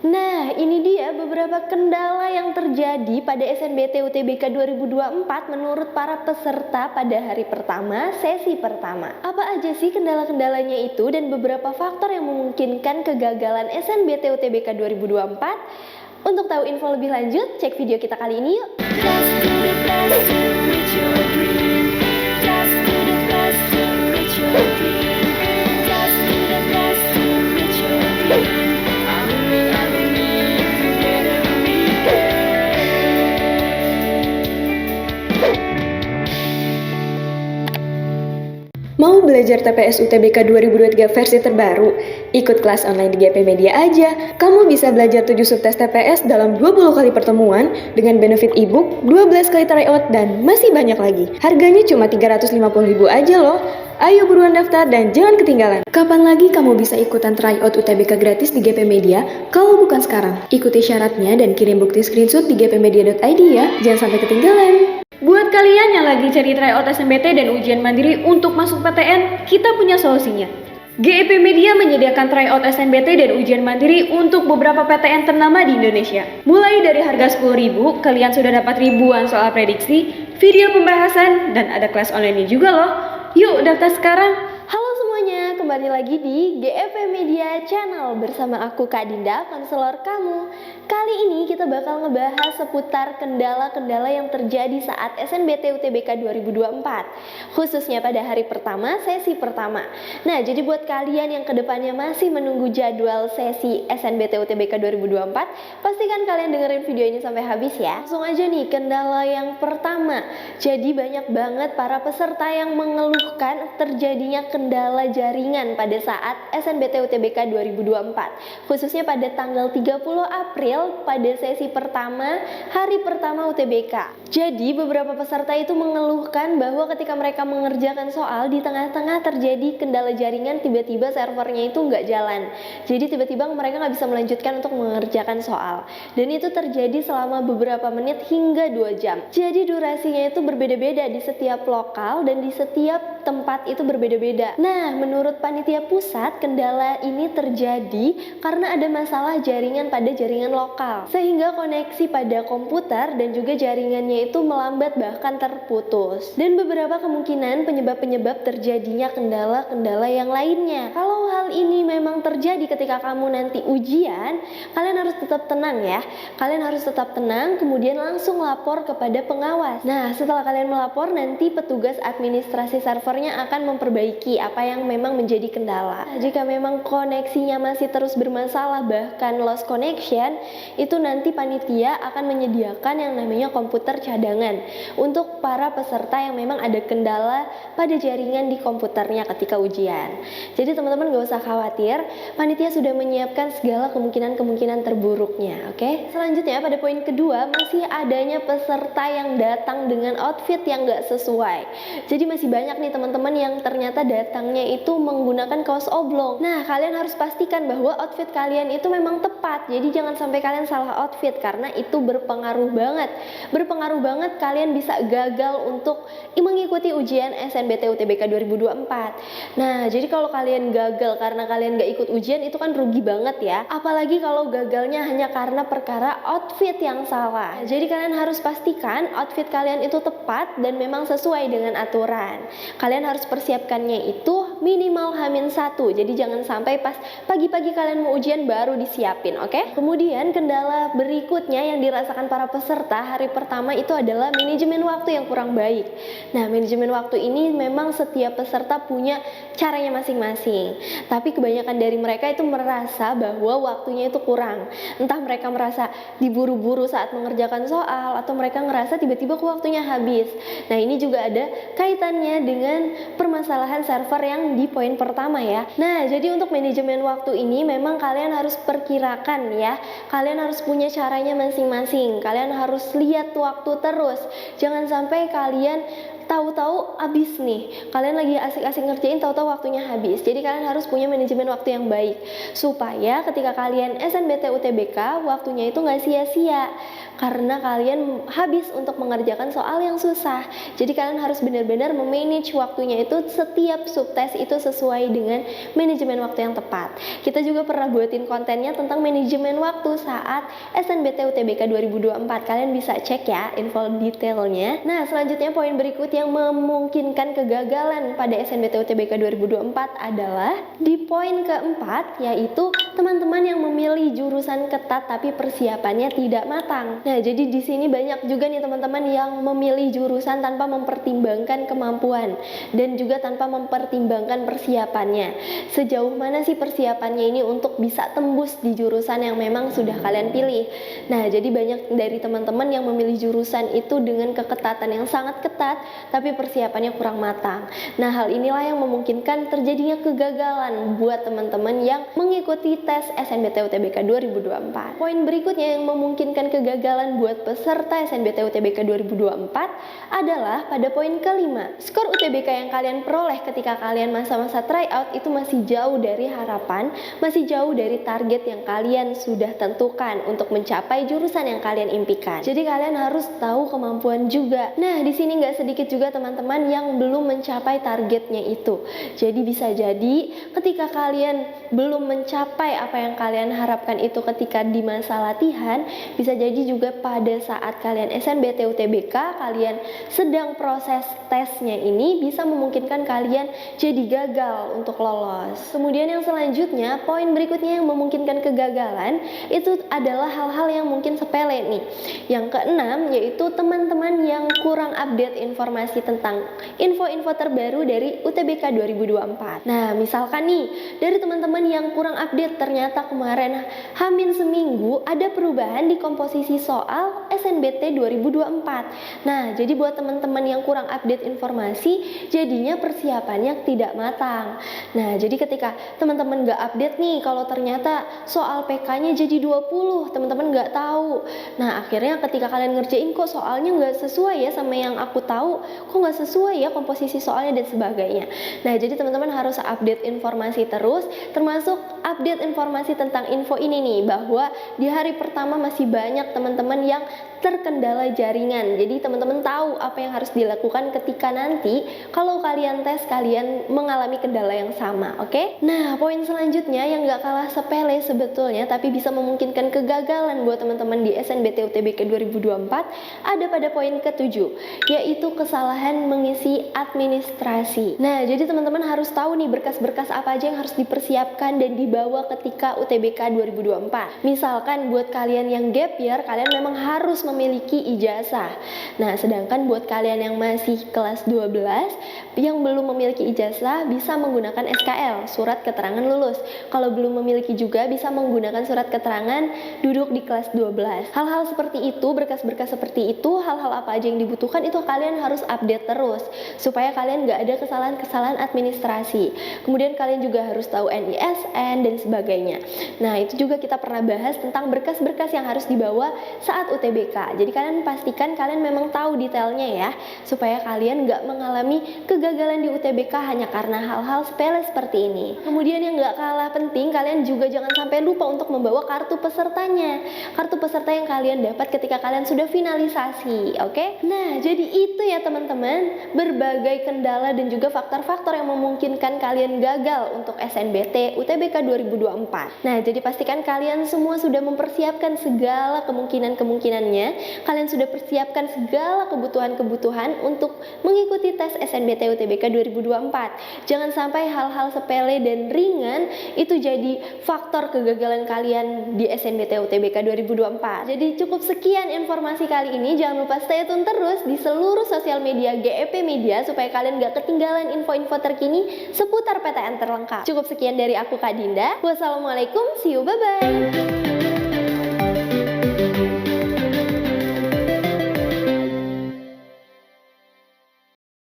Nah, ini dia beberapa kendala yang terjadi pada SNBT UTBK 2024 menurut para peserta pada hari pertama, sesi pertama. Apa aja sih kendala-kendalanya itu dan beberapa faktor yang memungkinkan kegagalan SNBT UTBK 2024? Untuk tahu info lebih lanjut, cek video kita kali ini yuk! Mau belajar TPS UTBK 2023 versi terbaru? Ikut kelas online di GP Media aja. Kamu bisa belajar 7 subtes TPS dalam 20 kali pertemuan dengan benefit ebook, 12 kali tryout, dan masih banyak lagi. Harganya cuma 350.000 aja loh. Ayo buruan daftar dan jangan ketinggalan. Kapan lagi kamu bisa ikutan tryout UTBK gratis di GP Media kalau bukan sekarang? Ikuti syaratnya dan kirim bukti screenshot di gpmedia.id ya. Jangan sampai ketinggalan. Buat kalian yang lagi cari tryout SNBT dan ujian mandiri untuk masuk PTN, kita punya solusinya. GEP Media menyediakan tryout SNBT dan ujian mandiri untuk beberapa PTN ternama di Indonesia. Mulai dari harga 10.000, kalian sudah dapat ribuan soal prediksi, video pembahasan, dan ada kelas online juga loh. Yuk daftar sekarang! Halo semuanya, kembali lagi di GEP Media Channel bersama aku Kak Dinda, konselor kamu. Kali ini kita bakal ngebahas seputar kendala-kendala yang terjadi saat SNBT UTBK 2024, khususnya pada hari pertama, sesi pertama. Nah, jadi buat kalian yang kedepannya masih menunggu jadwal sesi SNBT UTBK 2024, pastikan kalian dengerin video ini sampai habis ya. Langsung aja nih, kendala yang pertama. Jadi banyak banget para peserta yang mengeluhkan terjadinya kendala jaringan pada saat SNBT UTBK 2024, khususnya pada tanggal 30 April pada sesi pertama, hari pertama UTBK. Jadi beberapa peserta itu mengeluhkan bahwa ketika mereka mengerjakan soal di tengah-tengah terjadi kendala jaringan, tiba-tiba servernya itu nggak jalan. Jadi tiba-tiba mereka nggak bisa melanjutkan untuk mengerjakan soal. Dan itu terjadi selama beberapa menit hingga 2 jam. Jadi durasinya itu berbeda-beda di setiap lokal dan di setiap tempat itu berbeda-beda. Nah, menurut panitia pusat, kendala ini terjadi karena ada masalah jaringan pada jaringan lokal, sehingga koneksi pada komputer dan juga jaringannya itu melambat bahkan terputus. Dan beberapa kemungkinan penyebab-penyebab terjadinya kendala-kendala yang lainnya. Kalau hal ini memang terjadi ketika kamu nanti ujian, kalian harus tetap tenang ya. Kalian harus tetap tenang, kemudian langsung lapor kepada pengawas. Nah, setelah kalian melapor, nanti petugas administrasi servernya akan memperbaiki apa yang memang menjadi kendala. Jika memang koneksinya masih terus bermasalah bahkan lost connection, itu nanti panitia akan menyediakan yang namanya komputer cadangan untuk para peserta yang memang ada kendala pada jaringan di komputernya ketika ujian. Jadi teman-teman gak usah khawatir, panitia sudah menyiapkan segala kemungkinan-kemungkinan terburuknya. Oke? Selanjutnya pada poin kedua, masih adanya peserta yang datang dengan outfit yang gak sesuai. Jadi masih banyak nih teman-teman yang ternyata datangnya itu menggunakan kaos oblong. Nah, kalian harus pastikan bahwa outfit kalian itu memang tepat. Jadi jangan sampai kalian salah outfit karena itu berpengaruh banget. Berpengaruh banget kalian bisa gagal untuk mengikuti ujian SNBT UTBK 2024. Nah, jadi kalau kalian gagal karena kalian gak ikut ujian itu kan rugi banget ya. Apalagi kalau gagalnya hanya karena perkara outfit yang salah. Jadi kalian harus pastikan outfit kalian itu tepat dan memang sesuai dengan aturan. Kalian harus persiapkannya itu minimal H-1. Jadi jangan sampai pas pagi-pagi kalian mau ujian baru disiapin, oke? Kemudian kendala berikutnya yang dirasakan para peserta hari pertama itu adalah manajemen waktu yang kurang baik. Nah, manajemen waktu ini memang setiap peserta punya caranya masing-masing. Tapi kebanyakan dari mereka itu merasa bahwa waktunya itu kurang. Entah mereka merasa diburu-buru saat mengerjakan soal atau mereka ngerasa tiba-tiba waktunya habis. Nah, ini juga ada kaitannya dengan permasalahan server yang di poin pertama ya. Nah, jadi untuk manajemen waktu ini memang kalian harus perkirakan ya. Kalian harus punya caranya masing-masing. Kalian harus lihat waktu terus. Jangan sampai kalian tahu-tahu habis nih. Kalian lagi asik-asik ngerjain, tahu-tahu waktunya habis. Jadi kalian harus punya manajemen waktu yang baik supaya ketika kalian SNBT UTBK waktunya itu nggak sia-sia. karena kalian habis untuk mengerjakan soal yang susah. Jadi kalian harus benar-benar memanage waktunya itu, setiap subtes itu sesuai dengan manajemen waktu yang tepat. Kita juga pernah buatin kontennya tentang manajemen waktu saat SNBT UTBK 2024. Kalian bisa cek ya info detailnya. Nah, selanjutnya poin berikut yang memungkinkan kegagalan pada SNBT UTBK 2024 adalah di poin keempat, yaitu teman-teman yang memilih jurusan ketat tapi persiapannya tidak matang. Nah, jadi di sini banyak juga nih teman-teman yang memilih jurusan tanpa mempertimbangkan kemampuan dan juga tanpa mempertimbangkan persiapannya. Sejauh mana sih persiapannya ini untuk bisa tembus di jurusan yang memang sudah kalian pilih. Nah, jadi banyak dari teman-teman yang memilih jurusan itu dengan keketatan yang sangat ketat tapi persiapannya kurang matang. Nah, hal inilah yang memungkinkan terjadinya kegagalan buat teman-teman yang mengikuti tes SNBT UTBK 2024. Poin berikutnya yang memungkinkan kegagalan buat peserta SNBT UTBK 2024 adalah pada poin kelima. Skor UTBK yang kalian peroleh ketika kalian masa-masa tryout itu masih jauh dari harapan, masih jauh dari target yang kalian sudah tentukan untuk mencapai jurusan yang kalian impikan. Jadi kalian harus tahu kemampuan juga. Nah, di sini nggak sedikit juga teman-teman yang belum mencapai targetnya itu. Jadi bisa jadi ketika kalian belum mencapai apa yang kalian harapkan itu ketika di masa latihan, bisa jadi juga pada saat kalian SNBT UTBK, kalian sedang proses tesnya ini bisa memungkinkan kalian jadi gagal untuk lolos. Kemudian yang selanjutnya, poin berikutnya yang memungkinkan kegagalan itu adalah hal-hal yang mungkin sepele nih. Yang keenam, yaitu teman-teman yang kurang update informasi tentang info-info terbaru dari UTBK 2024. Nah, misalkan nih, dari teman-teman yang kurang update, ternyata kemarin hamin seminggu ada perubahan di komposisi soal SNBT 2024. Nah, jadi buat teman-teman yang kurang update informasi, jadinya persiapannya tidak matang. Nah, jadi ketika teman-teman nggak update nih, kalau ternyata soal PK-nya jadi 20, teman-teman nggak tahu. Nah, akhirnya ketika kalian ngerjain kok soalnya nggak sesuai ya sama yang aku tahu, kok nggak sesuai ya komposisi soalnya dan sebagainya. Nah, jadi teman-teman harus update informasi terus, termasuk update informasi tentang info ini nih, bahwa di hari pertama masih banyak teman-teman yang terkendala jaringan. Jadi teman-teman tahu apa yang harus dilakukan ketika nanti kalau kalian tes kalian mengalami kendala yang sama, oke? Nah, poin selanjutnya yang gak kalah sepele sebetulnya tapi bisa memungkinkan kegagalan buat teman-teman di SNBT UTBK 2024 ada pada poin ketujuh, yaitu kesalahan mengisi administrasi. Nah, jadi teman-teman harus tahu nih berkas-berkas apa aja yang harus dipersiapkan dan dibawa ketika UTBK 2024. Misalkan buat kalian yang gap year, kalian memang harus memiliki ijazah. Nah, sedangkan buat kalian yang masih kelas 12 yang belum memiliki ijazah bisa menggunakan SKL, surat keterangan lulus. Kalau belum memiliki juga bisa menggunakan surat keterangan duduk di kelas 12. Hal-hal seperti itu, berkas-berkas seperti itu, hal-hal apa aja yang dibutuhkan itu kalian harus update terus supaya kalian nggak ada kesalahan-kesalahan administrasi. Kemudian kalian juga harus tahu NISN dan sebagainya. Nah, itu juga kita pernah bahas tentang berkas-berkas yang harus dibawa saat UTBK. Jadi kalian pastikan kalian memang tahu detailnya ya, supaya kalian nggak mengalami kegagalan di UTBK hanya karena hal-hal sepele seperti ini. Kemudian yang nggak kalah penting, kalian juga jangan sampai lupa untuk membawa kartu pesertanya. Kartu peserta yang kalian dapat ketika kalian sudah finalisasi, oke? Nah, jadi itu ya teman-teman, berbagai kendala dan juga faktor-faktor yang memungkinkan kalian gagal untuk SNBT UTBK 2024. Nah, jadi pastikan kalian semua sudah mempersiapkan segala kemungkinan-kemungkinannya. Kalian sudah persiapkan segala kebutuhan-kebutuhan untuk mengikuti tes SNBT UTBK 2024. Jangan sampai hal-hal sepele dan ringan itu jadi faktor kegagalan kalian di SNBT UTBK 2024. Jadi cukup sekian informasi kali ini. Jangan lupa stay tune terus di seluruh sosial media GEP Media supaya kalian gak ketinggalan info-info terkini seputar PTN terlengkap. Cukup sekian dari aku Kak Dinda. Wassalamualaikum, see you, bye-bye.